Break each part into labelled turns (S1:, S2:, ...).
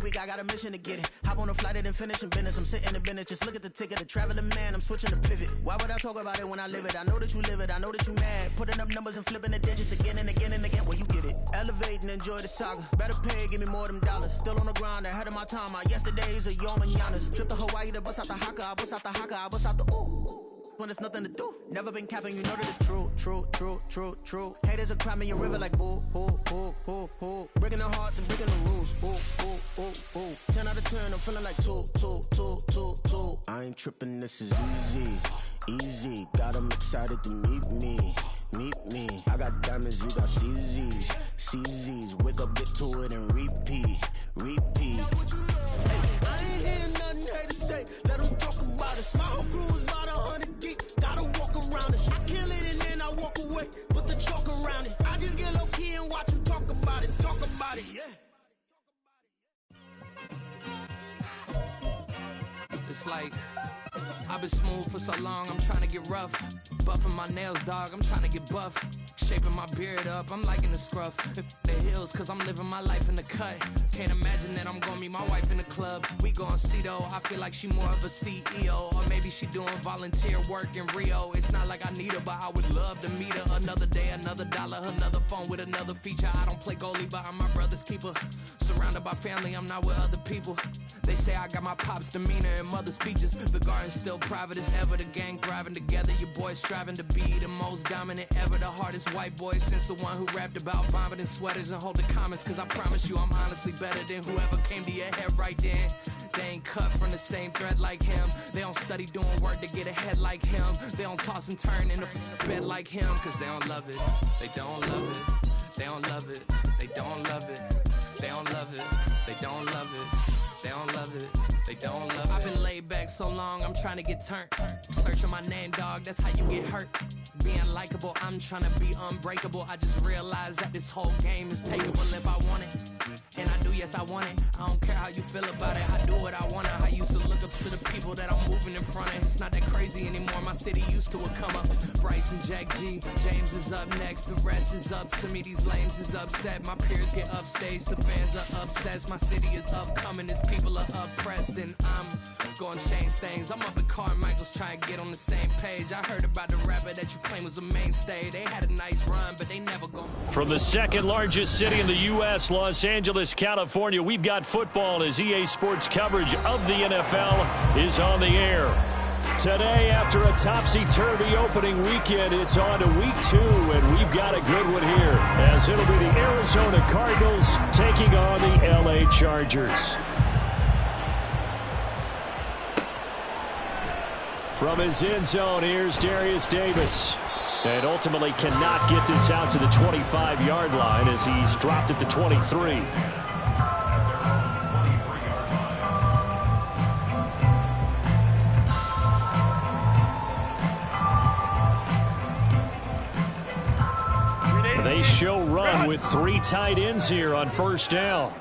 S1: week, I got a mission to get it. Hop on a flight and finish in business. I'm sitting in business, just look at the ticket. A traveling man, I'm switching to pivot. Why would I talk about it when I live it? I know that you live it, I know that you mad. Putting up numbers and flipping the digits again and again and again. Well, you get it. Elevate and enjoy the saga. Better pay, give me more of them dollars. Still on the grind, ahead of my time. My yesterdays are your mananas. Trip to Hawaii to bust out the haka. I bust out the haka, I bust out the ooh. When there's nothing to do. Never been capping, you know that it's true, true, true, true, true. Haters are climbing your river like boo, boo, boo, boo, boo. Breaking the hearts and breaking the rules. Ooh, ooh, ooh, ooh. 10 out of 10, I'm feeling like 2, 2, 2, 2, 2. I ain't tripping, this is easy, easy. Got 'em excited to meet me, meet me. I got diamonds, you got CZs, CZs. Wake up, get to it and repeat, repeat. Hey, I ain't hearing nothing haters say. Let 'em talk about it. My whole crew is about 100 deep. Gotta walk around it. I kill it and then I walk away. Put the chalk around it. I just get low key and watch them talk about it. Talk about it, yeah.
S2: It's like I've been smooth for so long, I'm trying to get rough. Buffing my nails, dog, I'm trying to get buff. Shaping my beard up, I'm liking the scruff. The hills, cause I'm living my life in the cut. Can't imagine that I'm gonna meet my wife in the club. We gon' see though, I feel like she more of a CEO. Or maybe she doing volunteer work in Rio. It's not like I need her, but I would love to meet her. Another day, another dollar, another phone with another feature. I don't play goalie, but I'm my brother's keeper. Surrounded by family, I'm not with other people. They say I got my pop's demeanor and mother's features. The garden's still private as ever, the gang thriving together. Your boys striving to be the most dominant ever. The hardest white boy since the one who rapped about vomiting sweaters and hold the comments. Cause I promise you I'm honestly better than whoever came to your head right then. They ain't cut from the same thread like him. They don't study doing work to get ahead like him. They don't toss and turn in a bed like him. Cause they don't love it, they don't love it. They don't love it, they don't love it. They don't love it, they don't love it. They don't love it, they don't love it. I've been laid back so long, I'm trying to get turned. Searching my name, dog, that's how you get hurt. Being likable, I'm trying to be unbreakable. I just realized that this whole game is takeable if I want it. And I do, yes, I want it. I don't care how you feel about it, I do what I want to. I used to look up to the people that I'm moving in front of. It's not that crazy anymore, my city used to a come up. Bryce and Jack G, James is up next. The rest is up to me, these lames is upset. My peers get upstage, the fans are obsessed. My city is upcoming, these people are oppressed. And I'm gonna change things. I'm up at Carmichael's trying to get on the same page. I heard about the rapper that you claim was a mainstay. They had a nice run, but they never go.
S3: From the second largest city in the U.S., Los Angeles, California, we've got football as EA Sports coverage of the NFL is on the air. Today, after a topsy-turvy opening weekend, it's on to week 2, and we've got a good one here, as it'll be the Arizona Cardinals taking on the L.A. Chargers. From his end zone, here's Darius Davis. And ultimately cannot get this out to the 25-yard line as he's dropped at the 23. They show run with 3 tight ends here on first down.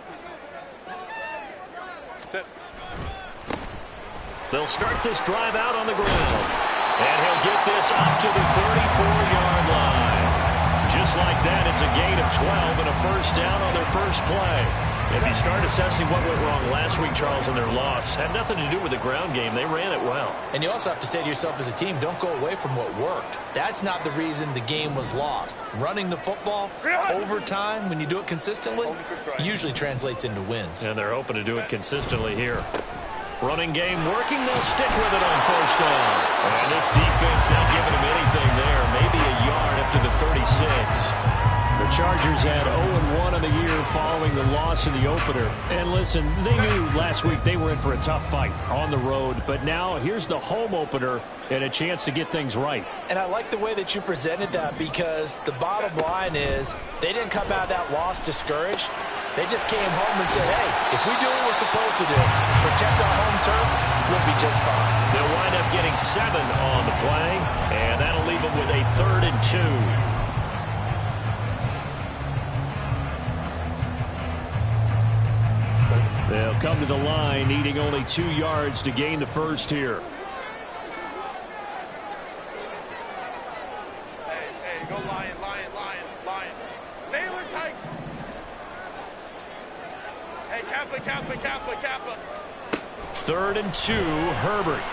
S3: They'll start this drive out on the ground. And he'll get this up to the 34-yard line. Just like that, it's a gain of 12 and a first down on their first play. If you start assessing what went wrong last week, Charles, in their loss, had nothing to do with the ground game. They ran it well.
S4: And you also have to say to yourself as a team, don't go away from what worked. That's not the reason the game was lost. Running the football over time, when you do it consistently, usually translates into wins.
S3: And they're hoping to do it consistently here. Running game working. They'll stick with it on first down. And this defense not giving them anything there. Maybe a yard up to the 36. The Chargers had 0-1 in the year following the loss in the opener. And listen, they knew last week they were in for a tough fight on the road. But now here's the home opener and a chance to get things right.
S4: And I like the way that you presented that, because the bottom line is they didn't come out of that loss discouraged. They just came home and said, hey, if we do what we're supposed to do, protect our home turf, we'll be just fine.
S3: They'll wind up getting 7 on the play, and that'll leave them with a 3rd and 2. They'll come to the line, needing only 2 yards to gain the first here.
S5: Hey, go Lion. Baylor Titans. Hey, Kevin.
S3: 3rd and 2, Herbert.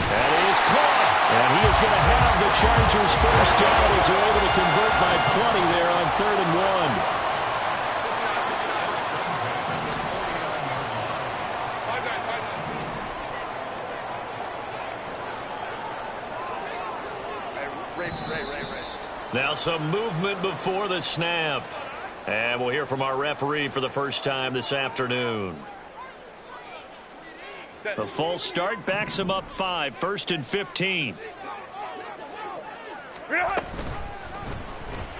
S3: That is caught. And he is going to have the Chargers first down as they're able to convert by plenty there on 3rd and 1. Now some movement before the snap. And we'll hear from our referee for the first time this afternoon. The false start backs him up 5, 1st and 15.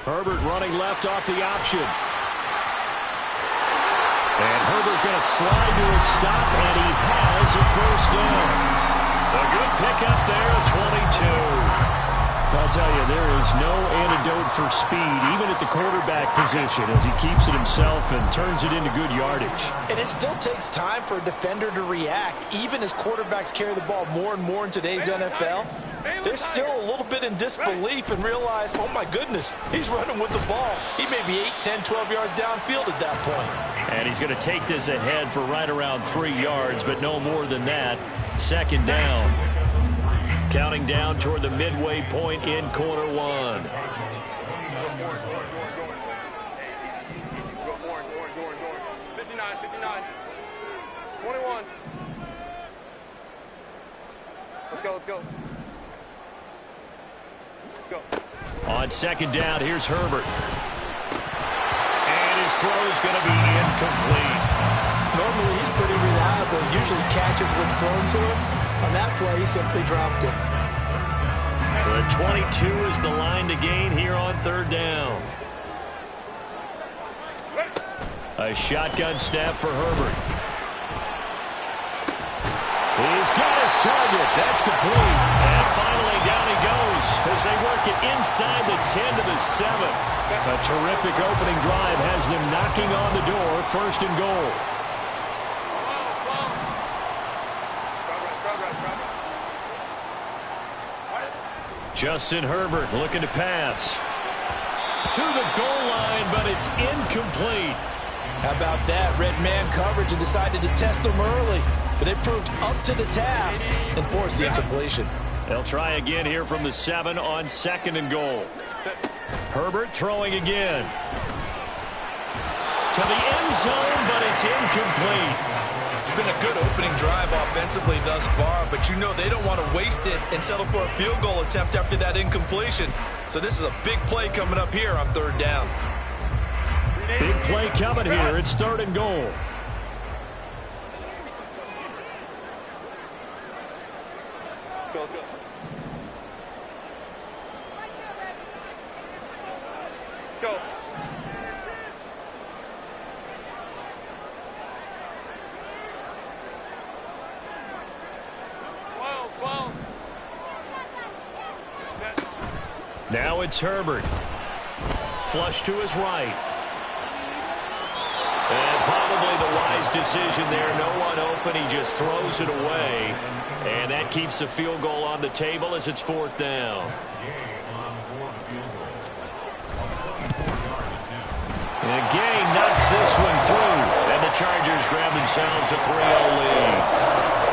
S3: Herbert running left off the option. And Herbert going to slide to a stop, and he has a first down. A good pickup there, 22. I'll tell you, there is no antidote for speed, even at the quarterback position, as he keeps it himself and turns it into good yardage.
S4: And it still takes time for a defender to react, even as quarterbacks carry the ball more and more in today's NFL. They're still a little bit in disbelief and realize, oh my goodness, he's running with the ball. He may be 8, 10, 12 yards downfield at that point.
S3: And he's going to take this ahead for right around 3 yards, but no more than that. 2nd down. Counting down toward the midway point in quarter 1.
S5: Let's go.
S3: On 2nd down, here's Herbert. And his throw's going to be incomplete.
S4: Normally, he's pretty reliable. Usually catches what's thrown to him. On that play, he simply dropped it.
S3: The 22 is the line to gain here on 3rd down. A shotgun snap for Herbert. He's got his target. That's complete. And finally down he goes as they work it inside the 10 to the 7. A terrific opening drive has them knocking on the door. 1st and goal. Justin Herbert looking to pass. To the goal line, but it's incomplete.
S4: How about that? Red man coverage and decided to test him early. But they proved up to the task and forced the incompletion.
S3: They'll try again here from the 7 on 2nd and goal. Herbert throwing again. To the end zone, but it's incomplete.
S6: It's been a good opening drive offensively thus far, but you know they don't want to waste it and settle for a field goal attempt after that incompletion. So this is a big play coming up here on 3rd down.
S3: Big play coming here. It's 3rd and goal.
S5: Go.
S3: Now it's Herbert. Flush to his right. And probably the wise decision there. No one open. He just throws it away. And that keeps the field goal on the table as it's 4th down. And Gay knocks this one through. And the Chargers grab themselves a 3-0 lead.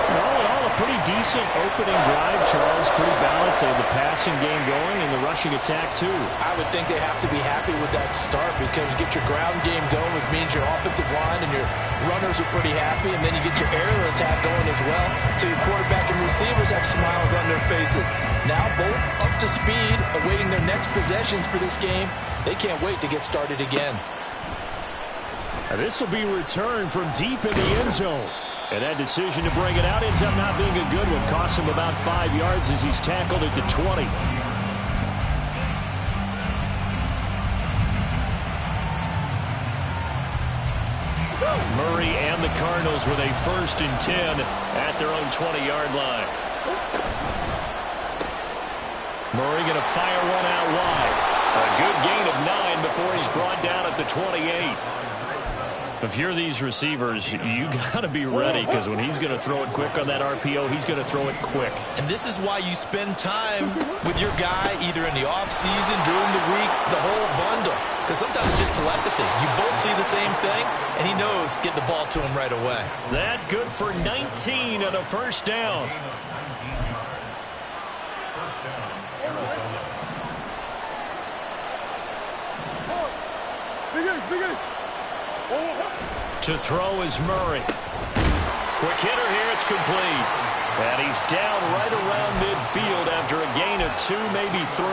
S3: All in all, a pretty decent opening drive, Charles. Pretty balanced. They had the passing game going and the rushing attack, too.
S4: I would think they have to be happy with that start because you get your ground game going, which means your offensive line and your runners are pretty happy, and then you get your aerial attack going as well. So your quarterback and receivers have smiles on their faces. Now both up to speed, awaiting their next possessions for this game. They can't wait to get started again.
S3: This will be returned from deep in the end zone. And that decision to bring it out ends up not being a good one. Costs him about 5 yards as he's tackled at the 20. Murray and the Cardinals with a 1st and 10 at their own 20-yard line. Murray going to fire one out wide. A good gain of 9 before he's brought down at the 28. If you're these receivers, you got to be ready because when he's going to throw it quick on that RPO, he's going to throw it quick.
S6: And this is why you spend time with your guy either in the offseason, during the week, the whole bundle. Because sometimes it's just telepathy. You both see the same thing, and he knows get the ball to him right away.
S3: That good for 19 and a first down. To throw is Murray. Quick hitter here, it's complete. And he's down right around midfield after a gain of 2, maybe 3.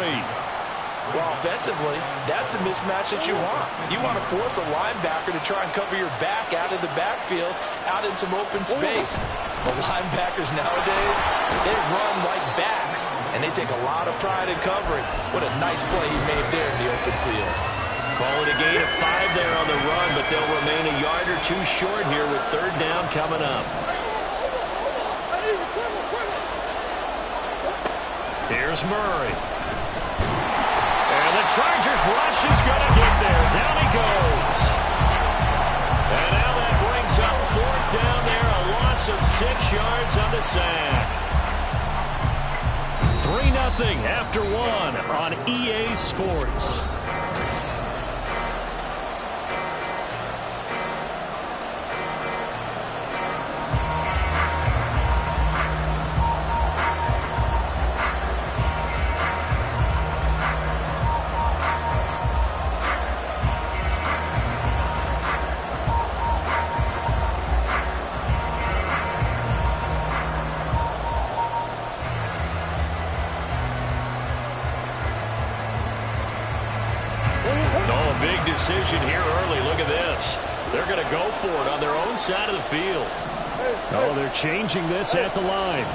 S4: Well, offensively, that's the mismatch that you want. You want to force a linebacker to try and cover your back out of the backfield, out in some open space. The linebackers nowadays, they run like backs, and they take a lot of pride in covering. What a nice play he made there in the open field.
S3: Call it a gain of 5 there on the run, but they'll remain a yard or 2 short here with third down coming up. Here's Murray. And the Chargers rush is going to get there. Down he goes. And now that brings up fourth down there, a loss of 6 yards on the sack. 3-0 after 1 on EA Sports. Decision here early. Look at this. They're going to go for it on their own side of the field. Oh, they're changing this at the line.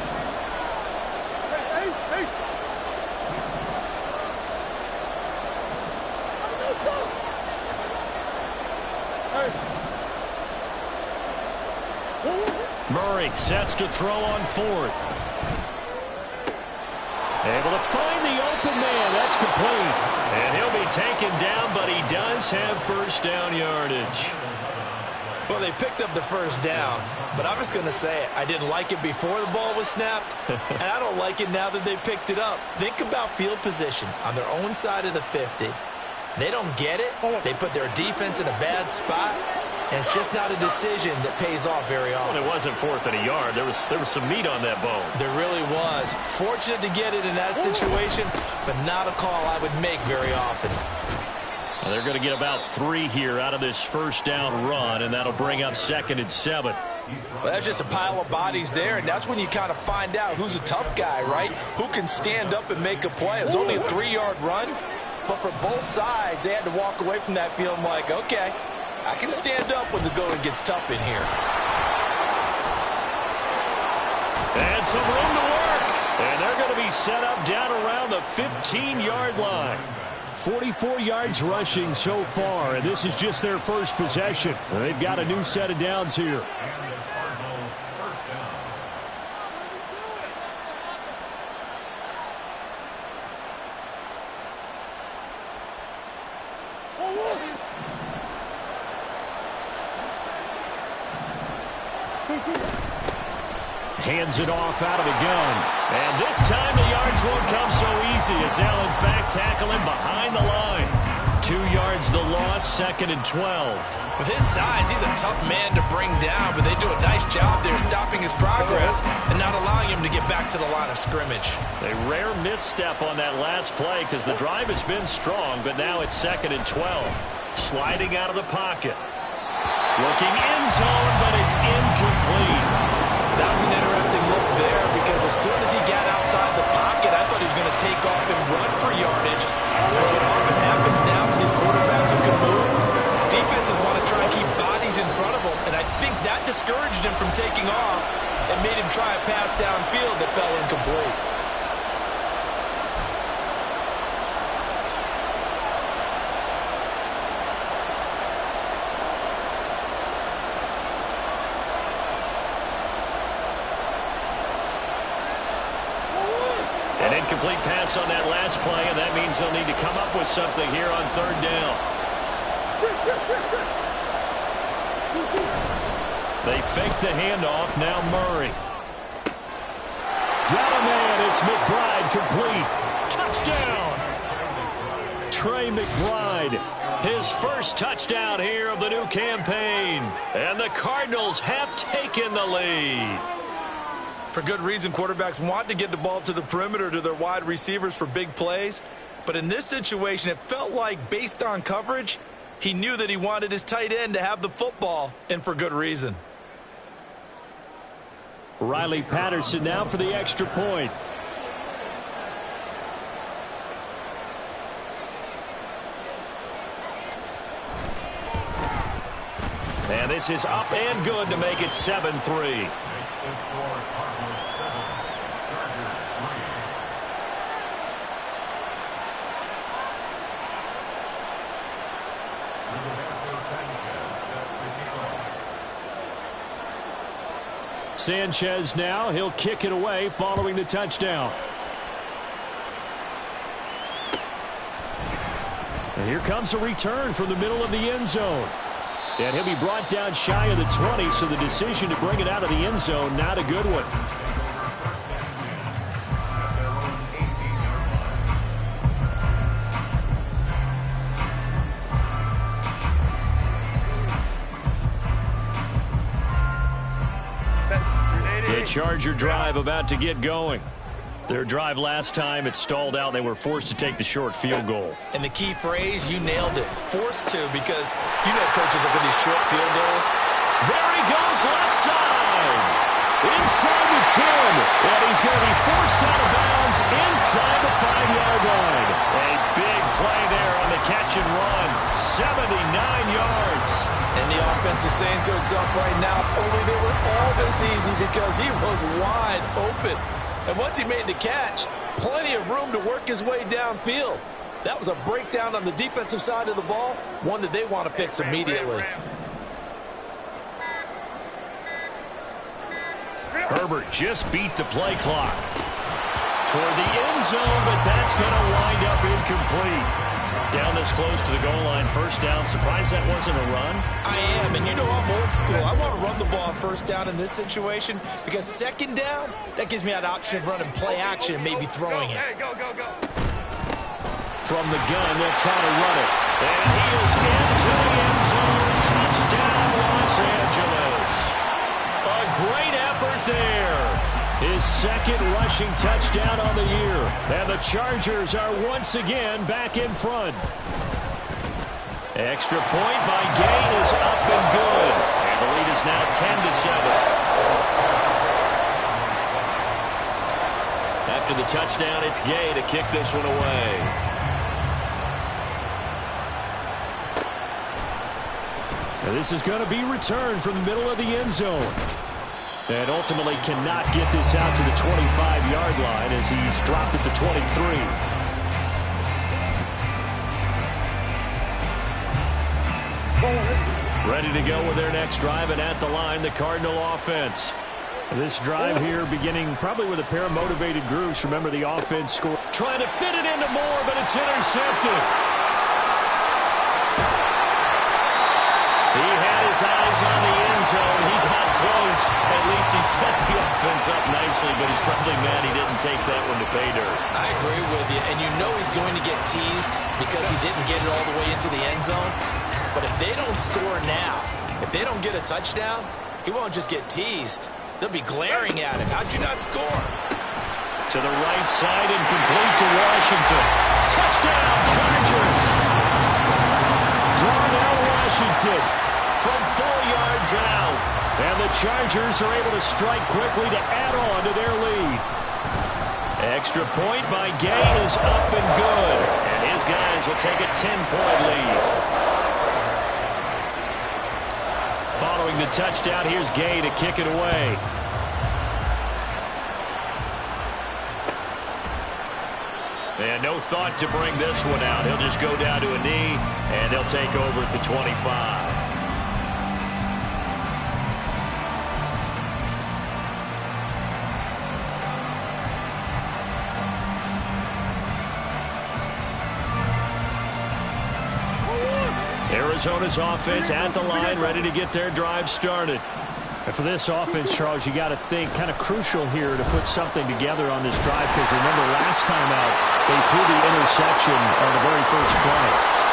S3: Murray sets to throw on fourth. Able to find the open man. That's complete. And he'll be taken down, but he does have first down yardage.
S6: Well, they picked up the first down, but I'm just going to say it. I didn't like it before the ball was snapped, and I don't like it now that they picked it up. Think about field position on their own side of the 50. They don't get it. They put their defense in a bad spot. And it's just not a decision that pays off very often.
S3: Well, it wasn't fourth and a yard. There was some meat on that bone.
S6: There really was. Fortunate to get it in that situation, but not a call I would make very often.
S3: Well, they're going to get about 3 here out of this first down run, and that'll bring up 2nd and 7.
S4: Well, that's just a pile of bodies there, and that's when you kind of find out who's a tough guy, right? Who can stand up and make a play. It was only a 3-yard run, but for both sides, they had to walk away from that field like, okay, I can stand up when the going gets tough in here.
S3: And some room to work. And they're going to be set up down around the 15-yard line. 44 yards rushing so far, and this is just their first possession. They've got a new set of downs here. Hands it off out of the gun. And this time the yards won't come so easy as they'll in fact tackle him behind the line. 2 yards the loss, 2nd and 12.
S6: With his size, he's a tough man to bring down, but they do a nice job there stopping his progress and not allowing him to get back to the line of scrimmage.
S3: A rare misstep on that last play because the drive has been strong, but now it's 2nd and 12. Sliding out of the pocket. Looking end zone, but it's incomplete.
S6: That was an interesting look there because as soon as he got outside the pocket, I thought he was going to take off and run for yardage. But what often happens now with these quarterbacks who can move, defenses want to try and keep bodies in front of them, and I think that discouraged him from taking off and made him try a pass downfield that fell incomplete.
S3: An incomplete pass on that last play, and that means they'll need to come up with something here on third down. They fake the handoff. Now Murray. Got a man. It's McBride complete. Touchdown. Trey McBride. His first touchdown here of the new campaign. And the Cardinals have taken the lead.
S6: For good reason, quarterbacks want to get the ball to the perimeter to their wide receivers for big plays. But in this situation, it felt like based on coverage, he knew that he wanted his tight end to have the football, and for good reason.
S3: Riley Patterson now for the extra point. And this is up and good to make it 7-3. Sanchez now, he'll kick it away following the touchdown. And here comes a return from the middle of the end zone. And he'll be brought down shy of the 20, so the decision to bring it out of the end zone, not a good one. The Charger drive about to get going. Their drive last time, it stalled out. They were forced to take the short field goal.
S6: And the key phrase, you nailed it. Forced to, because you know coaches look at these short field goals.
S3: There he goes, left side. Inside the 10. And he's going to be forced out of bounds inside the 5-yard line. A big play there on the catch and run. 79 yards.
S6: And the offense is saying to itself right now, only they were all this easy because he was wide open. And once he made the catch, plenty of room to work his way downfield. That was a breakdown on the defensive side of the ball, one that they want to fix immediately.
S3: Herbert just beat the play clock toward the end zone, but that's going to wind up incomplete. Down this close to the goal line, first down. Surprised that wasn't a run?
S6: I am, and you know I'm old school. I want to run the ball first down in this situation because second down, that gives me that option of running play action and maybe throwing it.
S5: Hey, go.
S3: From the gun, they'll try to run it. And he is into the end zone. Touchdown, Los Angeles. A great effort there. His second rushing touchdown on the year. And the Chargers are once again back in front. Extra point by Gain is up and good. And the lead is now 10-7. After the touchdown, it's Gay to kick this one away. And this is going to be returned from the middle of the end zone. And ultimately cannot get this out to the 25-yard line as he's dropped at the 23. Ready to go with their next drive, and at the line, the Cardinal offense. This drive here beginning probably with a pair of motivated groups. Remember, the offense scored. Trying to fit it into Moore, but it's intercepted. He had his eyes on the end zone. He got close. At least he set the offense up nicely, but he's probably mad he didn't take that one to pay dirt.
S6: I agree with you, and you know he's going to get teased because he didn't get it all the way into the end zone. But if they don't score now, if they don't get a touchdown, he won't just get teased. They'll be glaring at him. How'd you not score?
S3: To the right side and complete to Washington. Touchdown, Chargers! Darnell Washington from 4 yards out. And the Chargers are able to strike quickly to add on to their lead. Extra point by Gain is up and good. And his guys will take a 10-point lead. Following the touchdown, here's Gay to kick it away. And no thought to bring this one out. He'll just go down to a knee, and they'll take over at the 25. Arizona's offense at the line, ready to get their drive started. And for this offense, Charles, you got to think kind of crucial here to put something together on this drive, because remember last time out they threw the interception on the very first play.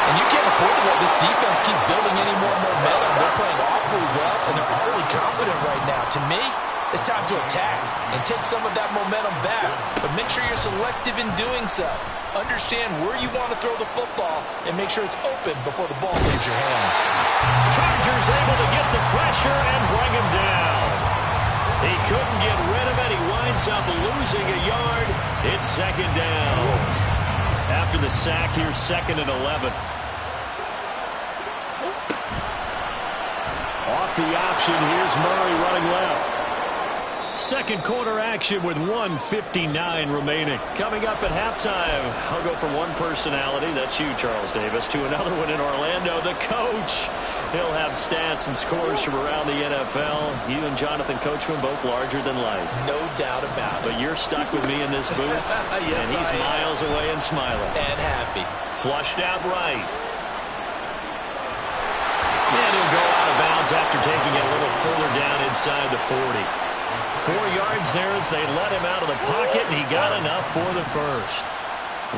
S6: And you can't afford to let this defense keep building any more momentum. They're playing awfully well, and they're utterly confident right now. To me, it's time to attack and take some of that momentum back, but make sure you're selective in doing so. Understand where you want to throw the football and make sure it's open before the ball leaves your hands.
S3: Chargers able to get the pressure and bring him down. He couldn't get rid of it. He winds up losing a yard. It's second down. After the sack, here's 2nd and 11. Off the option, here's Murray running left. Second quarter action with 1:59 remaining. Coming up at halftime, I'll go from one personality, that's you, Charles Davis, to another one in Orlando, the coach. He'll have stats and scores from around the NFL. You and Jonathan Coachman both larger than life.
S6: No doubt about it.
S3: But you're stuck with me in this booth,
S6: yes,
S3: and he's miles away and smiling.
S6: And happy.
S3: Flushed out right. And he'll go out of bounds after taking it a little further down inside the 40. 4 yards there as they let him out of the pocket, and he got enough for the first.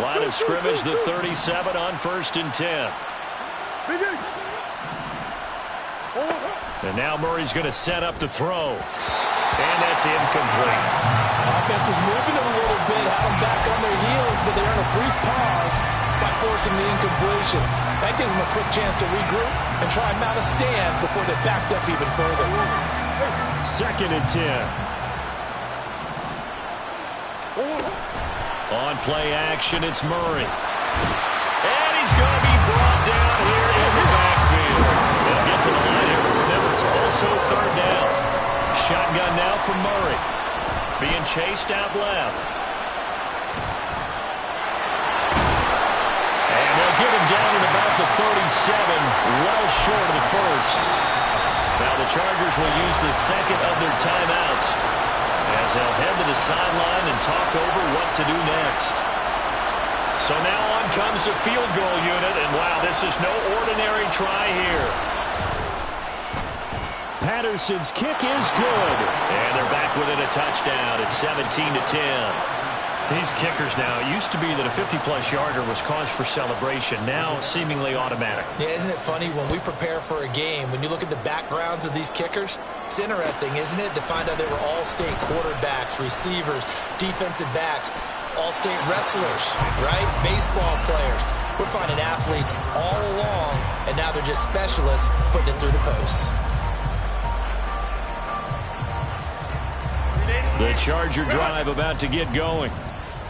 S3: Line of scrimmage, the 37 on 1st and 10. And now Murray's going to set up the throw. And that's incomplete.
S6: Offense was moving a little bit, had them back on their heels, but they earned a brief pause by forcing the incompletion. That gives them a quick chance to regroup and try and mount a stand before they backed up even further.
S3: 2nd and 10. On play action, it's Murray. And he's going to be brought down here in the backfield. They'll get to the line here, but remember, it's also 3rd down. Shotgun now from Murray. Being chased out left. And they'll get him down at about the 37, well short of the first. Now the Chargers will use the 2nd of their timeouts as they'll head to the sideline and talk over what to do next. So now on comes the field goal unit, and wow, this is no ordinary try here. Patterson's kick is good, and they're back within a touchdown. It's 17-10. These kickers now, it used to be that a 50-plus yarder was cause for celebration, now seemingly automatic.
S6: Yeah, isn't it funny when we prepare for a game, when you look at the backgrounds of these kickers, it's interesting, isn't it, to find out they were all-state quarterbacks, receivers, defensive backs, all-state wrestlers, right? Baseball players. We're finding athletes all along, and now they're just specialists putting it through the posts.
S3: The Charger drive about to get going.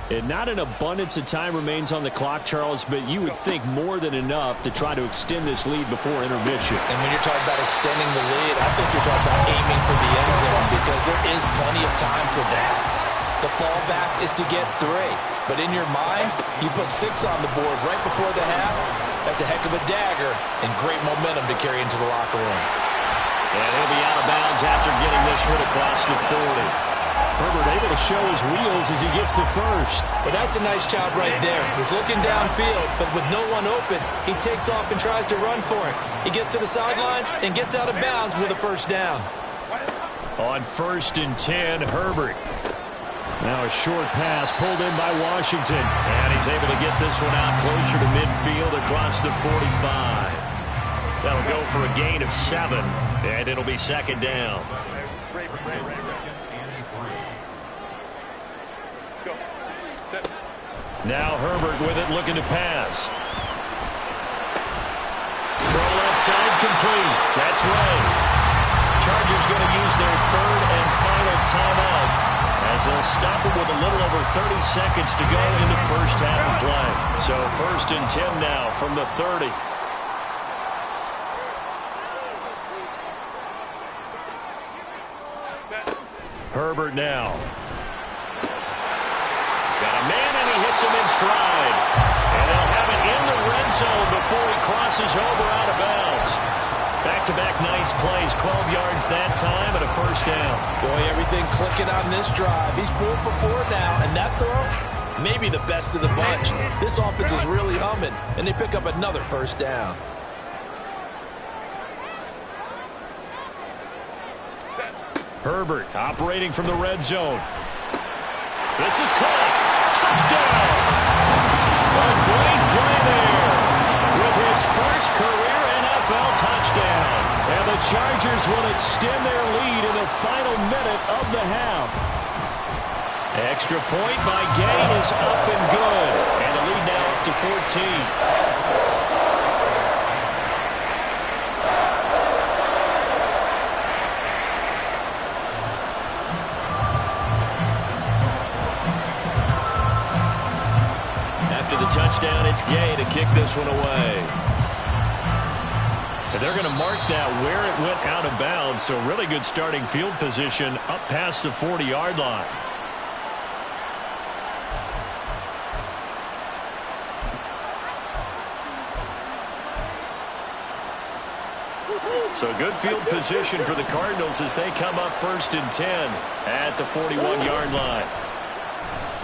S3: And not an abundance of time remains on the clock, Charles, but you would think more than enough to try to extend this lead before intermission.
S6: And when you're talking about extending the lead, I think you're talking about aiming for the end zone, because there is plenty of time for that. The fallback is to get 3. But in your mind, you put 6 on the board right before the half. That's a heck of a dagger and great momentum to carry into the locker room.
S3: And he'll be out of bounds after getting this one across the 40. Herbert able to show his wheels as he gets the first.
S6: Well, that's a nice job right there. He's looking downfield, but with no one open, he takes off and tries to run for it. He gets to the sidelines and gets out of bounds with a first down.
S3: On 1st and 10, Herbert. Now a short pass pulled in by Washington. And he's able to get this one out closer to midfield across the 45. That'll go for a gain of 7, and it'll be 2nd down. Now Herbert with it, looking to pass. Throw left side, complete. That's right. Chargers going to use their 3rd and final timeout as they'll stop it with a little over 30 seconds to go in the first half of play. So 1st and 10 now from the 30. Herbert now. Got a man, and he hits him in stride. And they'll have it in the red zone before he crosses over out of bounds. Back-to-back nice plays, 12 yards that time and a first down.
S6: Boy, everything clicking on this drive. He's 4 for 4 now, and that throw, maybe the best of the bunch. This offense is really humming, and they pick up another first down.
S3: Herbert operating from the red zone. This is caught. Touchdown! A great play there with his first career NFL touchdown. And the Chargers will extend their lead in the final minute of the half. Extra point by Gay is up and good. And the lead now up to 14. After the touchdown, it's Gay to kick this one away. And they're going to mark that where it went out of bounds, so really good starting field position up past the 40-yard line. So good field position for the Cardinals as they come up 1st and 10 at the 41-yard line.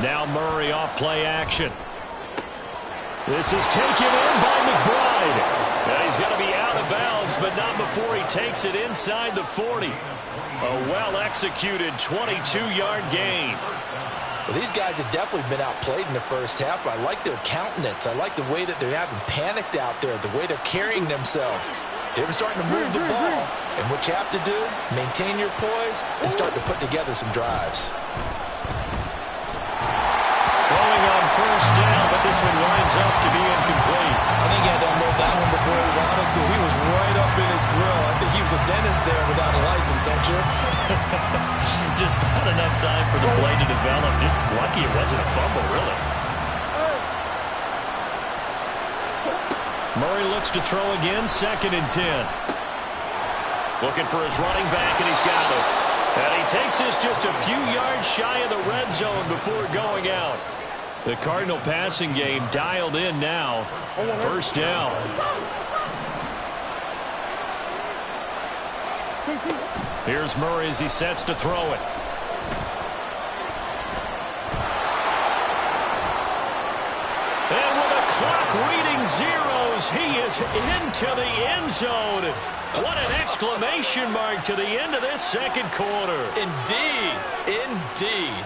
S3: Now Murray off play action. This is taken in by McBride. And he's going to be out of bounds, but not before he takes it inside the 40. A well-executed 22-yard gain.
S4: Well, these guys have definitely been outplayed in the first half, but I like their countenance. I like the way that they're having panicked out there, the way they're carrying themselves. They're starting to move the ball, and what you have to do, maintain your poise and start to put together some drives.
S3: Throwing on 1st down, but this one winds up to be incomplete.
S6: I think he had to unload that one before he wanted to. He was right up in his grill. I think he was a dentist there without a license, don't you?
S3: Just not enough time for the play to develop. Just lucky it wasn't a fumble, really. Murray looks to throw again, 2nd and 10. Looking for his running back, and he's got it. And he takes this just a few yards shy of the red zone before going out. The Cardinal passing game dialed in now. 1st down. Here's Murray as he sets to throw it. And with a clock reading zeros, he is into the end zone. What an exclamation mark to the end of this 2nd quarter.
S6: Indeed. Indeed.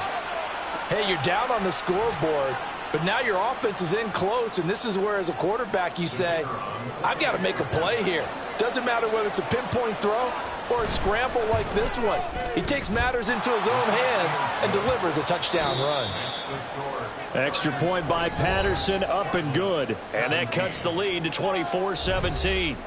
S4: Hey, you're down on the scoreboard, but now your offense is in close, and this is where, as a quarterback, you say, I've got to make a play here. Doesn't matter whether it's a pinpoint throw or a scramble like this one. He takes matters into his own hands and delivers a touchdown run.
S3: Extra point by Patterson, up and good. And that cuts the lead to 24-17.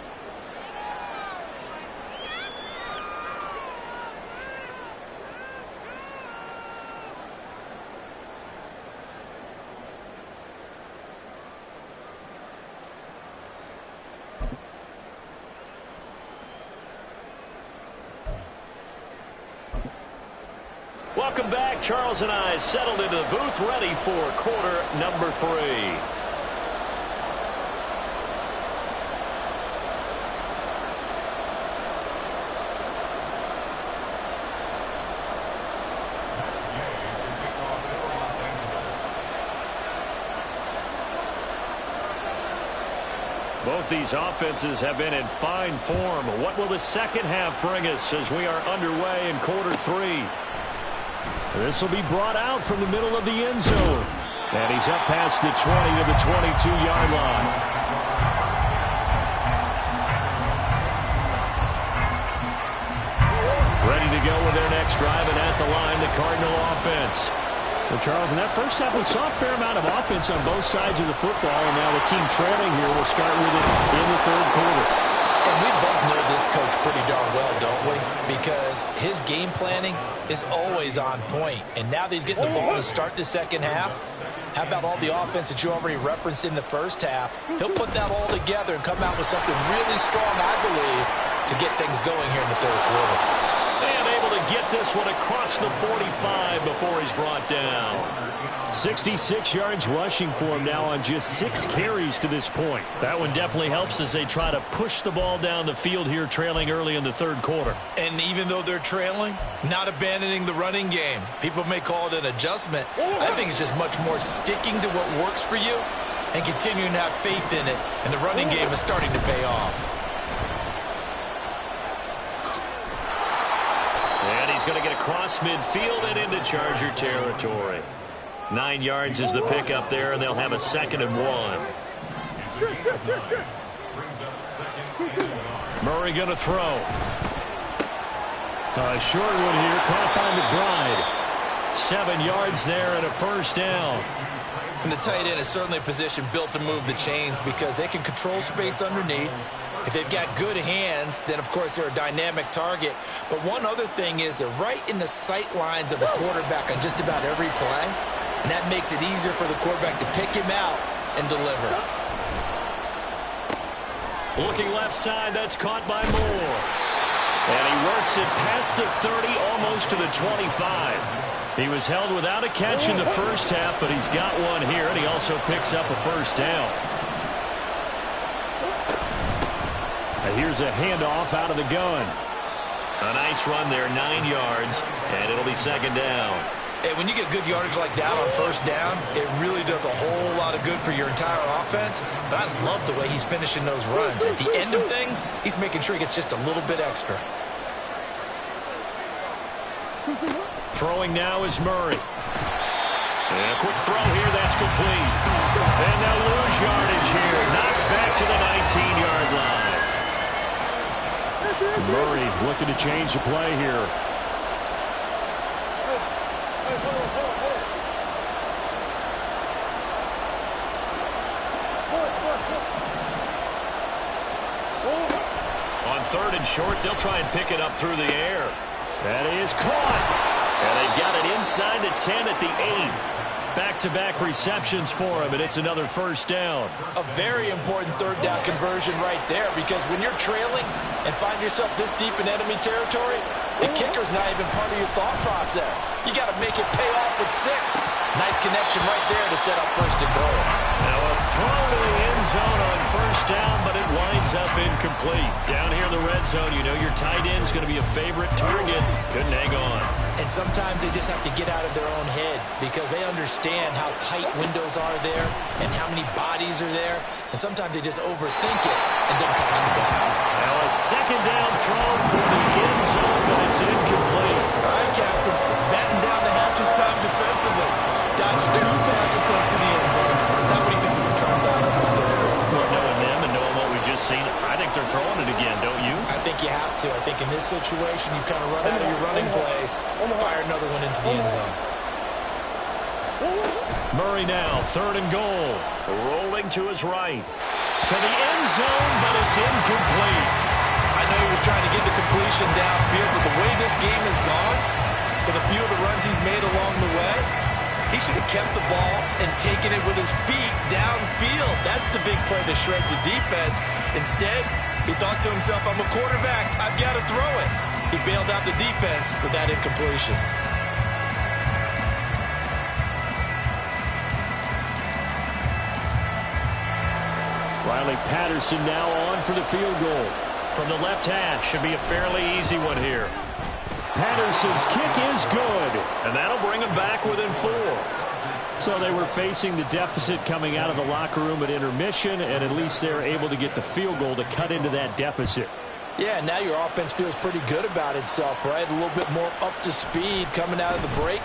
S3: Welcome back. Charles and I settled into the booth, ready for quarter number 3. Both these offenses have been in fine form. What will the second half bring us as we are underway in quarter 3? This will be brought out from the middle of the end zone. And he's up past the 20 to the 22-yard line. Ready to go with their next drive, and at the line, the Cardinal offense. Well, Charles, in that first half, we saw a fair amount of offense on both sides of the football, and now the team trailing here will start with it in the 3rd quarter.
S4: And we both know this coach pretty darn well, don't we? Because his game planning is always on point. And now that he's getting the ball to start the second half, how about all the offense that you already referenced in the first half? He'll put that all together and come out with something really strong, I believe, to get things going here in the 3rd quarter.
S3: And able to get this one across the 45 before he's brought down. 66 yards rushing for him now on just 6 carries to this point. That one definitely helps as they try to push the ball down the field here, trailing early in the 3rd quarter.
S6: And even though they're trailing, not abandoning the running game. People may call it an adjustment. I think it's just much more sticking to what works for you and continuing to have faith in it. And the running game is starting to pay off.
S3: he's going to get across midfield and into Charger territory. 9 yards is the pickup there, and they'll have a 2nd and 1. Murray going to throw. A short one here, caught by McBride. 7 yards there and a 1st down.
S6: And the tight end is certainly a position built to move the chains because they can control space underneath. If they've got good hands, then, of course, they're a dynamic target. But one other thing is they're right in the sight lines of a quarterback on just about every play, and that makes it easier for the quarterback to pick him out and deliver.
S3: Looking left side, that's caught by Moore. And he works it past the 30, almost to the 25. He was held without a catch in the first half, but he's got one here, and he also picks up a 1st down. And here's a handoff out of the gun. A nice run there, 9 yards, and it'll be 2nd down.
S6: And when you get good yardage like that on 1st down, it really does a whole lot of good for your entire offense. But I love the way he's finishing those runs. At the end of things, he's making sure he gets just a little bit extra.
S3: Throwing now is Murray. And a quick throw here, that's complete. And they'll lose yardage here. Knocked back to the 19-yard line. Murray looking to change the play here. On 3rd and short, they'll try and pick it up through the air. That is caught. And they've got it inside the 10 at the 8. Back-to-back receptions for him, and it's another 1st down.
S6: A very important 3rd down conversion right there, because when you're trailing and find yourself this deep in enemy territory, the kicker's not even part of your thought process. You got to make it pay off with 6. Nice connection right there to set up 1st and goal.
S3: Now a throw to the end zone on 1st down, but it winds up incomplete. Down here in the red zone, you know your tight end's going to be a favorite target. Couldn't hang on.
S6: And sometimes they just have to get out of their own head because they understand how tight windows are there and how many bodies are there. And sometimes they just overthink it and don't catch the ball.
S3: Now a 2nd down throw for the end zone, but it's incomplete.
S6: All right, Captain. It's batten down the hatches time defensively. Dodge 2 pass attempts to the end zone. Now what do you think they're going to try and dial up right there?
S3: Well, knowing them and knowing what we just seen, I think they're throwing it again, don't you?
S6: I think you have to. I think in this situation, you kind of run out of your running plays, fire another one into the end zone.
S3: Murray now, 3rd and goal. Rolling to his right. To the end zone, but it's incomplete.
S6: I know he was trying to get the completion downfield, but the way this game has gone, with a few of the runs he's made along the way, he should have kept the ball and taken it with his feet downfield. That's the big play that shreds the defense. Instead, he thought to himself, I'm a quarterback, I've got to throw it. He bailed out the defense with that incompletion.
S3: Riley Patterson now on for the field goal. From the left hash, should be a fairly easy one here. Patterson's kick is good, and that'll bring him back within 4. So they were facing the deficit coming out of the locker room at intermission, and at least they're able to get the field goal to cut into that deficit.
S6: Yeah, now your offense feels pretty good about itself, right? A little bit more up to speed coming out of the break.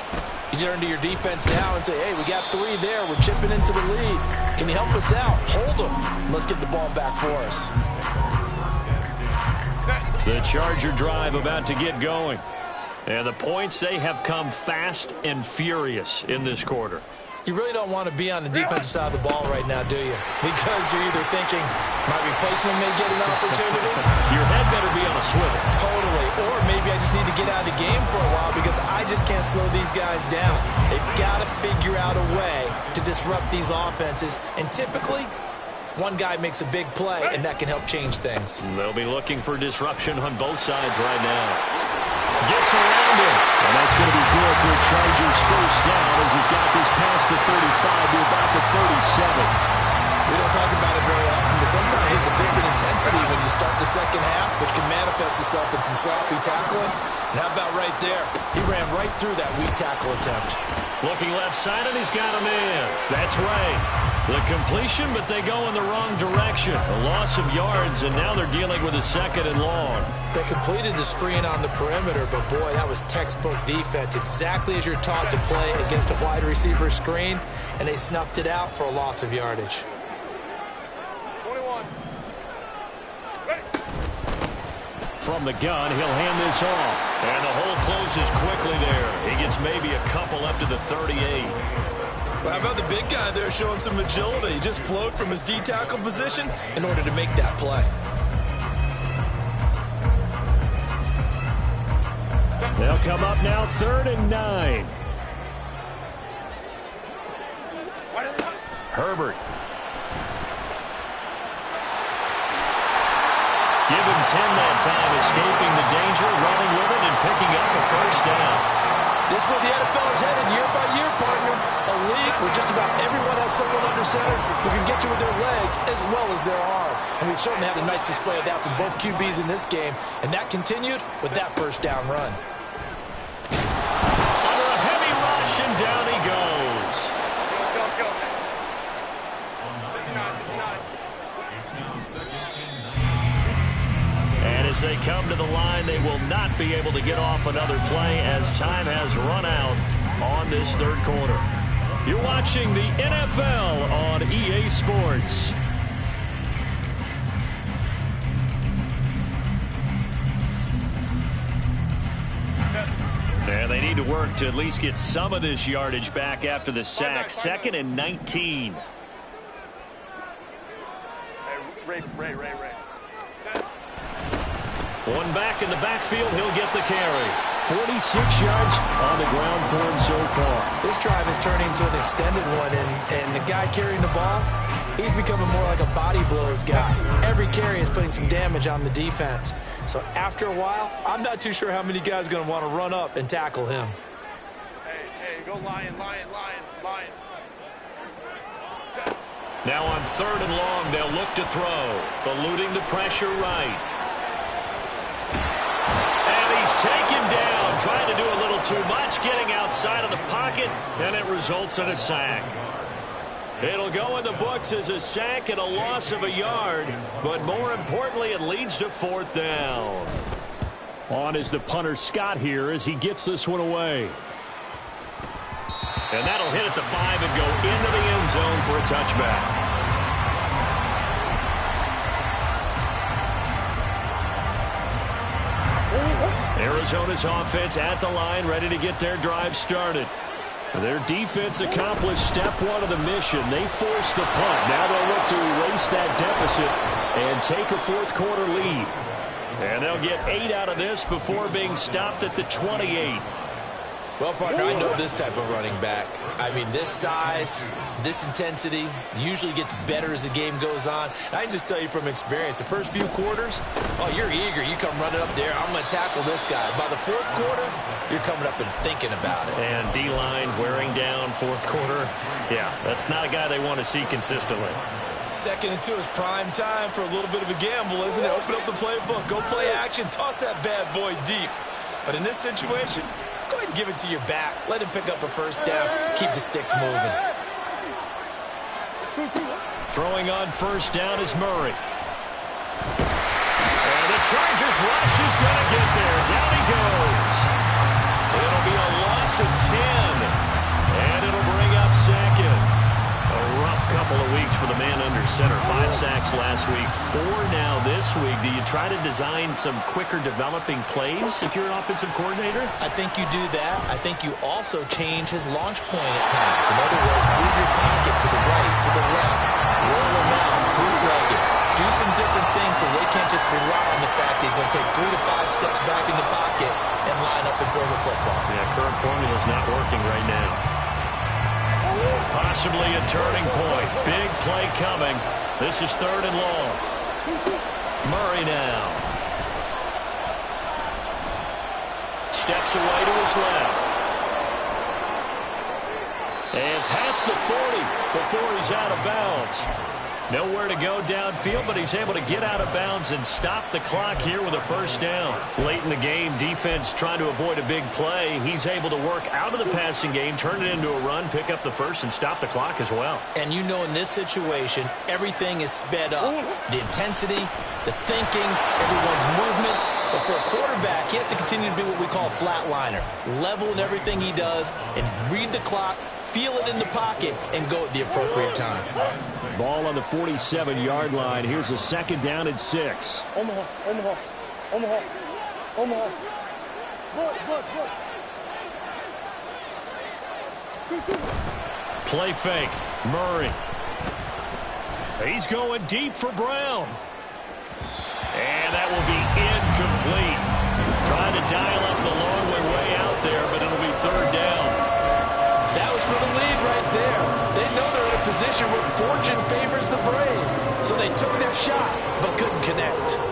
S6: You turn to your defense now and say, hey, we got 3 there. We're chipping into the lead. Can you help us out? Hold them. Let's get the ball back for us.
S3: The Charger drive about to get going. And the points, they have come fast and furious in this quarter.
S6: You really don't want to be on the defensive side of the ball right now, do you? Because you're either thinking, my replacement may get an opportunity.
S3: Your head better be on a swivel.
S6: Totally. Or maybe I just need to get out of the game for a while because I just can't slow these guys down. They've got to figure out a way to disrupt these offenses. And typically, one guy makes a big play, and that can help change things.
S3: They'll be looking for disruption on both sides right now. Gets around him. And that's going to be good for the Chargers' 1st down as he's got this past the 35 to about the 37.
S6: We don't talk about it very often, but sometimes there's a different intensity when you start the second half, which can manifest itself in some sloppy tackling. And how about right there? He ran right through that weak tackle attempt.
S3: Looking left side, and he's got him in. That's right. The completion, but they go in the wrong direction. A loss of yards, and now they're dealing with a 2nd and long.
S6: They completed the screen on the perimeter, but boy, that was textbook defense. Exactly as you're taught to play against a wide receiver screen, and they snuffed it out for a loss of yardage.
S5: 21. Ready.
S3: From the gun, he'll hand this off. And the hole closes quickly there. He gets maybe a couple up to the 38.
S6: Well, how about the big guy there showing some agility? He just flowed from his D-tackle position in order to make that play.
S3: They'll come up now 3rd and 9. Herbert. Give him 10 that time, escaping the danger, running with it, and picking up a 1st down.
S6: This is where the NFL is headed year by year, partner. A league where just about everyone has someone under center who can get you with their legs as well as their arm. And we've certainly had a nice display of that from both QBs in this game, and that continued with that 1st down run.
S3: Under a heavy rush, and down he goes.
S5: Let's go.
S3: And as they come to the line, they will not be able to get off another play as time has run out on this 3rd quarter. You're watching the NFL on EA Sports. And they need to work to at least get some of this yardage back after the sack. 2nd and 19.
S5: Ray.
S3: One back in the backfield, he'll get the carry. 46 yards on the ground for him so far.
S6: This drive is turning into an extended one, and the guy carrying the ball, he's becoming more like a body blows guy. Every carry is putting some damage on the defense. So after a while, I'm not too sure how many guys are going to want to run up and tackle him.
S5: Hey, go lion.
S3: Now on 3rd and long, they'll look to throw, eluding the pressure right. And he's taken down, trying to do a little too much, getting outside of the pocket, and it results in a sack. It'll go in the books as a sack and a loss of a yard, but more importantly, it leads to 4th down. On is the punter Scott here as he gets this one away. And that'll hit at the 5 and go into the end zone for a touchback. Arizona's offense at the line, ready to get their drive started. Their defense accomplished step 1 of the mission. They forced the punt. Now they'll look to erase that deficit and take a 4th quarter lead. And they'll get 8 out of this before being stopped at the 28.
S6: Well, partner, I know this type of running back. I mean, this size, this intensity usually gets better as the game goes on. And I can just tell you from experience, the first few quarters, oh, you're eager. You come running up there, I'm going to tackle this guy. By the 4th quarter, you're coming up and thinking about it.
S3: And D-line wearing down 4th quarter. Yeah, that's not a guy they want to see consistently.
S6: 2nd and 2 is prime time for a little bit of a gamble, isn't it? Open up the playbook, go play action, toss that bad boy deep. But in this situation, go ahead and give it to your back. Let him pick up a 1st down. Keep the sticks moving.
S3: Throwing on 1st down is Murray. And the Chargers rush is going to get there. Down he goes. It'll be a loss of 10. And it'll bring up 2nd. A rough couple of weeks for the man under center. 5 sacks last week, 4 now this week. Do you try to design some quicker developing plays if you're an offensive coordinator?
S6: I think you do that. I think you also change his launch point at times. In other words, move your pocket to the right, to the left, roll him out, bootleg it. Do some different things so they can't just rely on the fact that he's going to take 3 to 5 steps back in the pocket and line up and throw the football.
S3: Yeah, current formula's not working right now. Possibly a turning point. Big play coming. This is 3rd and long. Murray now. Steps away to his left. And past the 40 before he's out of bounds. Nowhere to go downfield, but he's able to get out of bounds and stop the clock here with a first down. Late in the game, defense trying to avoid a big play. He's able to work out of the passing game, turn it into a run, pick up the first, and stop the clock as well.
S6: And you know in this situation, everything is sped up. The intensity, the thinking, everyone's movement. But for a quarterback, he has to continue to do what we call a flatliner. Level in everything he does and read the clock, feel it in the pocket, and go at the appropriate time.
S3: Ball on the 47-yard line. Here's a second down and 6.
S5: Omaha. Good.
S3: Play fake. Murray. He's going deep for Brown. And that will be incomplete. Trying to dial up the long way out there, but it'll be third down.
S4: That was for the lead right there. They know they're in a position where fortune favors the brave. So they took their shot, but couldn't connect.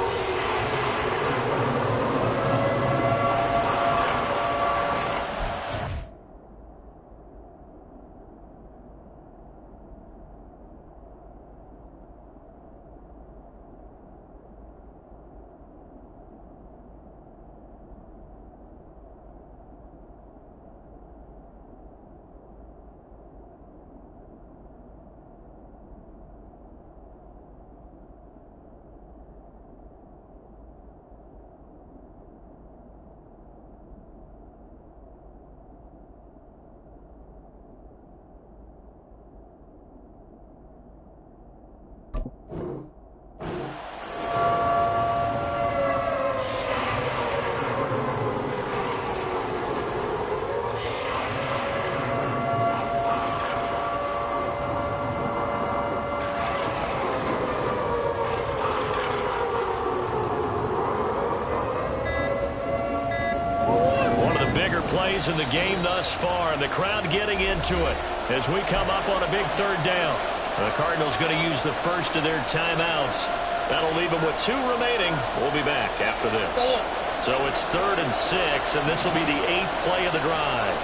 S3: Plays in the game thus far, and the crowd getting into it as we come up on a big third down. The Cardinals going to use the first of their timeouts. That'll leave them with 2 remaining. We'll be back after this. So it's 3rd and 6, and this will be the 8th play of the drive.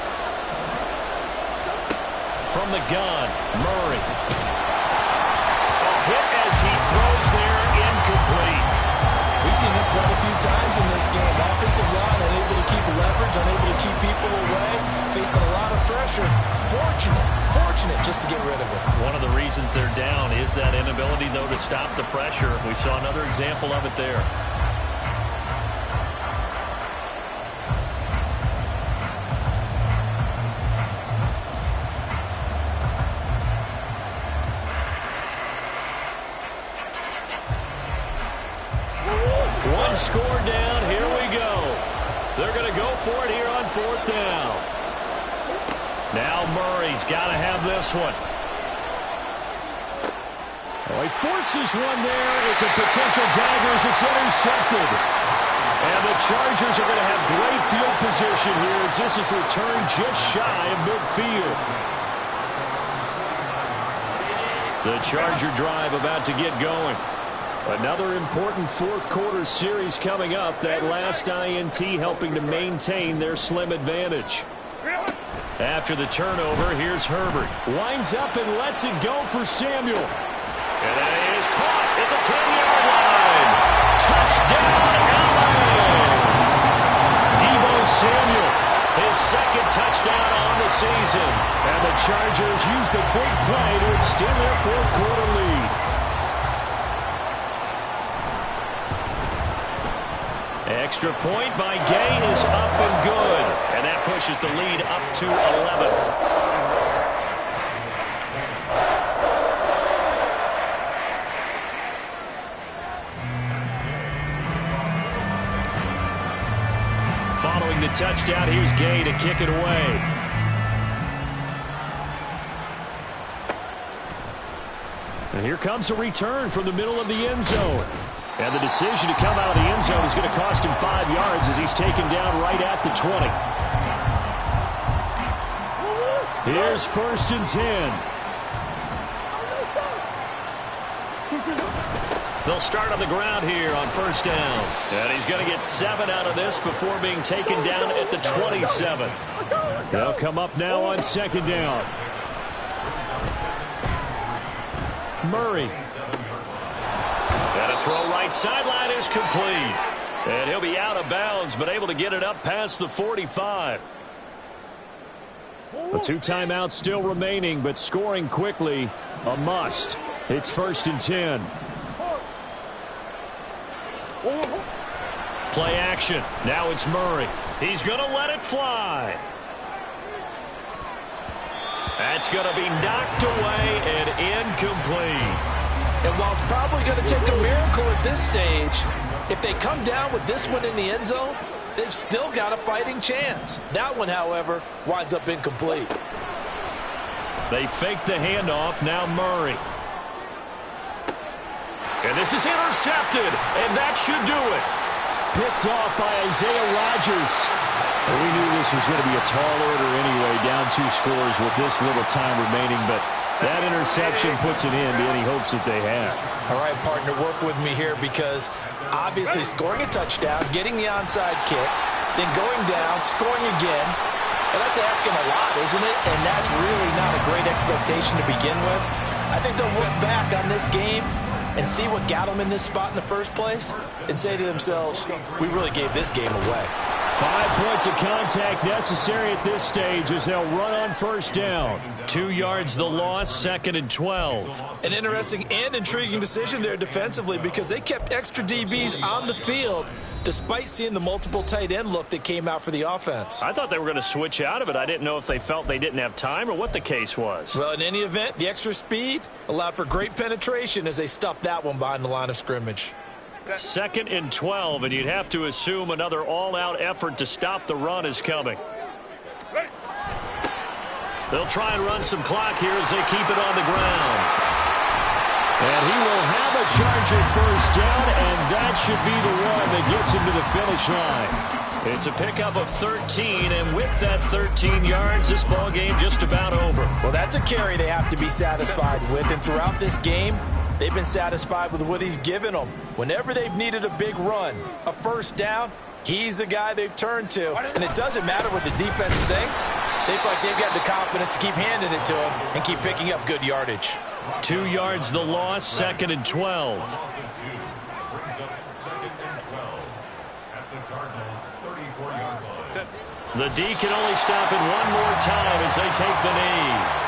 S3: From the gun, Murray. A hit as he throws there, incomplete.
S6: We've seen this quite a few times in this game. Offensive line unable to keep leverage, unable to keep people away, facing a lot of pressure. Fortunate just to get rid of it.
S3: One of the reasons they're down is that inability, though, to stop the pressure. We saw another example of it there. One score down. Here we go. They're going to go for it here on 4th down. Now Murray's got to have this one. Oh, he forces one there. It's a potential dagger as it's intercepted. And the Chargers are going to have great field position here as this is returned just shy of midfield. The Charger drive about to get going. Another important fourth-quarter series coming up. That last INT helping to maintain their slim advantage. After the turnover, here's Herbert. Winds up and lets it go for Samuel. And that is caught at the 10-yard line. Touchdown, LA! Deebo Samuel, his second touchdown on the season. And the Chargers use the big play to extend their fourth-quarter lead. Extra point by Gay is up and good. And that pushes the lead up to 11. Following the touchdown, here's Gay to kick it away. And here comes a return from the middle of the end zone. And the decision to come out of the end zone is going to cost him 5 yards as he's taken down right at the 20. Here's 1st and 10. They'll start on the ground here on 1st down. And he's going to get 7 out of this before being taken down at the 27. They'll come up now on 2nd down. Murray throw right sideline is complete. And he'll be out of bounds, but able to get it up past the 45. A 2 timeouts still remaining, but scoring quickly, a must. It's 1st and 10. Play action. Now it's Murray. He's going to let it fly. That's going to be knocked away and incomplete.
S4: And while it's probably going to take a miracle at this stage, if they come down with this one in the end zone, they've still got a fighting chance. That one, however, winds up incomplete.
S3: They fake the handoff. Now Murray. And this is intercepted, and that should do it. Picked off by Isaiah Rodgers. Well, we knew this was going to be a tall order anyway, down 2 scores with this little time remaining, but that interception puts an end to any hopes that they have.
S4: All right, partner, work with me here because obviously scoring a touchdown, getting the onside kick, then going down, scoring again, well, that's asking a lot, isn't it? And that's really not a great expectation to begin with. I think they'll look back on this game and see what got them in this spot in the first place and say to themselves, we really gave this game away.
S3: 5 points of contact necessary at this stage as they'll run on 1st down. 2 yards the loss, 2nd and 12.
S6: An interesting and intriguing decision there defensively because they kept extra DBs on the field despite seeing the multiple tight end look that came out for the offense.
S3: I thought they were going to switch out of it. I didn't know if they felt they didn't have time or what the case was.
S6: Well, in any event, the extra speed allowed for great penetration as they stuffed that one behind the line of scrimmage.
S3: 2nd and 12, and you'd have to assume another all-out effort to stop the run is coming. They'll try and run some clock here as they keep it on the ground. And he will have a Charger 1st down, and that should be the one that gets him to the finish line. It's a pickup of 13, and with that 13 yards, this ball game just about over.
S4: Well, that's a carry they have to be satisfied with, and throughout this game, they've been satisfied with what he's given them. Whenever they've needed a big run, a 1st down, he's the guy they've turned to. And it doesn't matter what the defense thinks. They feel like they've got the confidence to keep handing it to him and keep picking up good yardage.
S3: 2 yards the loss, 2nd and 12. The D can only stop it one more time as they take the knee.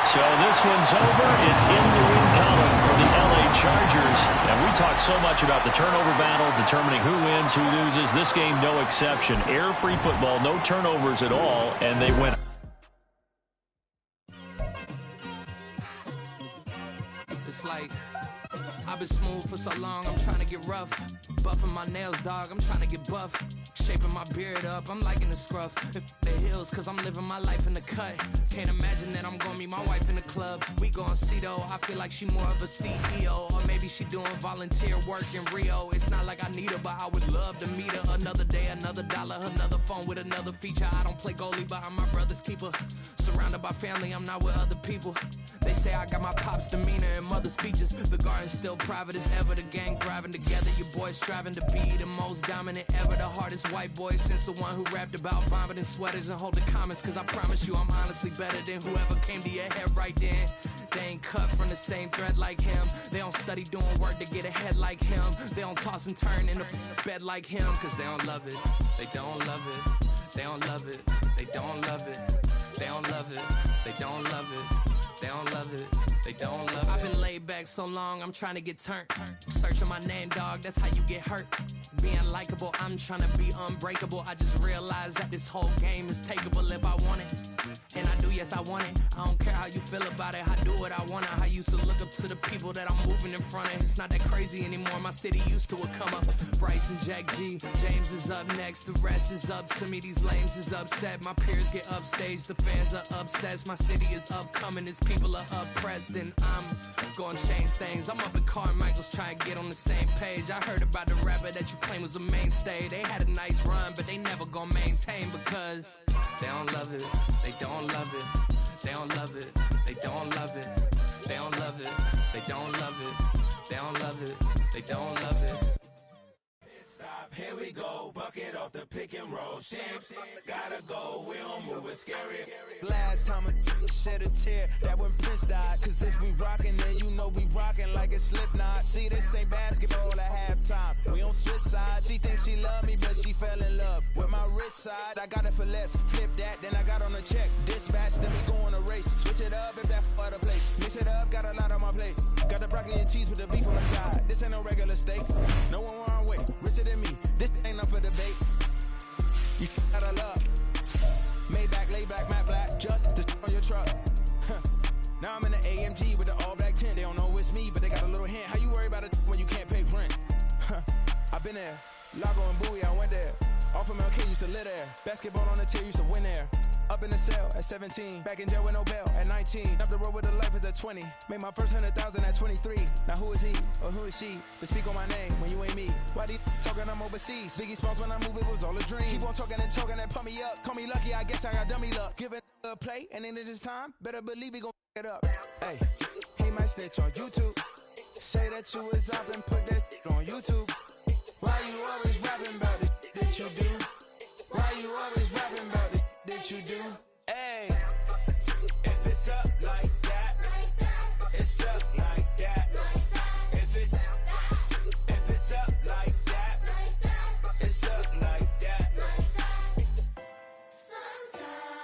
S3: So this one's over. It's in the win column for the LA Chargers. And we talk so much about the turnover battle, determining who wins, who loses. This game, no exception. Air-free football, no turnovers at all, and they win.
S2: It's like I've been smooth for so long, I'm trying to get rough. Buffing my nails, dog, I'm trying to get buff. Shaping my beard up, I'm liking the scruff. The hills, cause I'm living my life in the cut. Can't imagine that I'm gonna meet my wife in the club. We gon' see though, I feel like she more of a CEO. Or maybe she doing volunteer work in Rio. It's not like I need her, but I would love to meet her. Another day, another dollar, another phone with another feature. I don't play goalie, but I'm my brother's keeper. Surrounded by family, I'm not with other people. They say I got my pop's demeanor and mother's features. The garden's still private as ever, the gang driving together. Your boys striving to be the most dominant ever. The hardest white boy since the one who rapped about vomiting sweaters and holding comments. Cause I promise you I'm honestly better than whoever came to your head right then. They ain't cut from the same thread like him. They don't study doing work to get ahead like him. They don't toss and turn in a bed like him. Cause they don't love it, they don't love it. They don't love it, they don't love it. They don't love it, they don't love it. They don't love it, they don't love it. I've been laid back so long, I'm trying to get turned. Searching my name, dog, that's how you get hurt. Being likable, I'm trying to be unbreakable. I just realized that this whole game is takeable if I want it. And I do, yes, I want it. I don't care how you feel about it, I do what I want it. I used to look up to the people that I'm moving in front of. It's not that crazy anymore, my city used to a come up. Bryce and Jack G, James is up next. The rest is up to me, these lames is upset. My peers get upstaged, the fans are obsessed. My city is upcoming, it's people are oppressed, and I'm gonna change things. I'm up at Carmichael's trying to get on the same page. I heard about the rapper that you claim was a mainstay. They had a nice run, but they never gonna maintain because they don't love it, they don't love it, they don't love it, they don't love it, they don't love it, they don't love it, they don't love it, they don't love it.
S7: Here we go, bucket off the pick and roll. Shapes, gotta go, we don't move it scary.
S8: Last time a shed a tear, that when Prince died. Cause if we rockin', then you know we rockin' like a Slipknot. See, this ain't basketball at halftime. We on switch sides. She thinks she love me, but she fell in love with my rich side. I got it for less. Flip that, then I got on a check. Dispatch, then we go on a race. Switch it up if that other place. Mix it up, got a lot on my plate. Got the broccoli and cheese with the beef on the side. This ain't no regular steak. No one wrong way. Richer than me. This ain't up for debate. You gotta love. Maybach, lay back, matte black, just to on your truck. Now I'm in the AMG with the all black tint. They don't know it's me, but they got a little hint. How you worry about it when you can't pay rent? I've been there. Lago and Bowie, I went there. Off of MLK, used to live there. Basketball on the tier, used to win there. Up in the cell at 17. Back in jail with no bail at 19. Up the road with the life is at 20. Made my first 100,000 at 23. Now who is he or who is she to speak on my name when you ain't me? Why they talking I'm overseas? Biggie Smalls when I move, it was all a dream. Keep on talking and talking and pump me up. Call me lucky, I guess I got dummy luck. Give it a play and then it's time. Better believe we gon' it up. Hey, he might snitch on YouTube. Say that you was up and put that on YouTube. Why you always rapping about it that you do? Why you always rapping about it that you do? Hey, if it's up like that, it's up like that. If it's up like that, it's up like that.
S9: Sometimes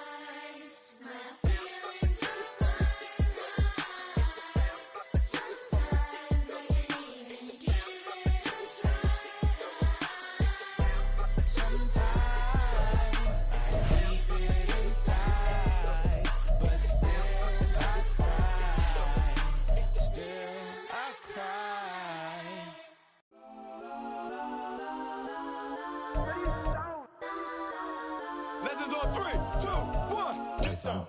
S9: my feelings are blind. Sometimes I can't even give it a try.
S8: Sometimes I keep it inside, but still I cry. Still I cry.
S6: Legends on 3, 2, 1.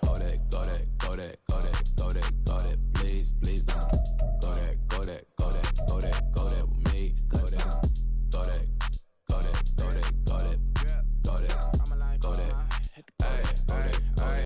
S10: Go that, go that, go that, go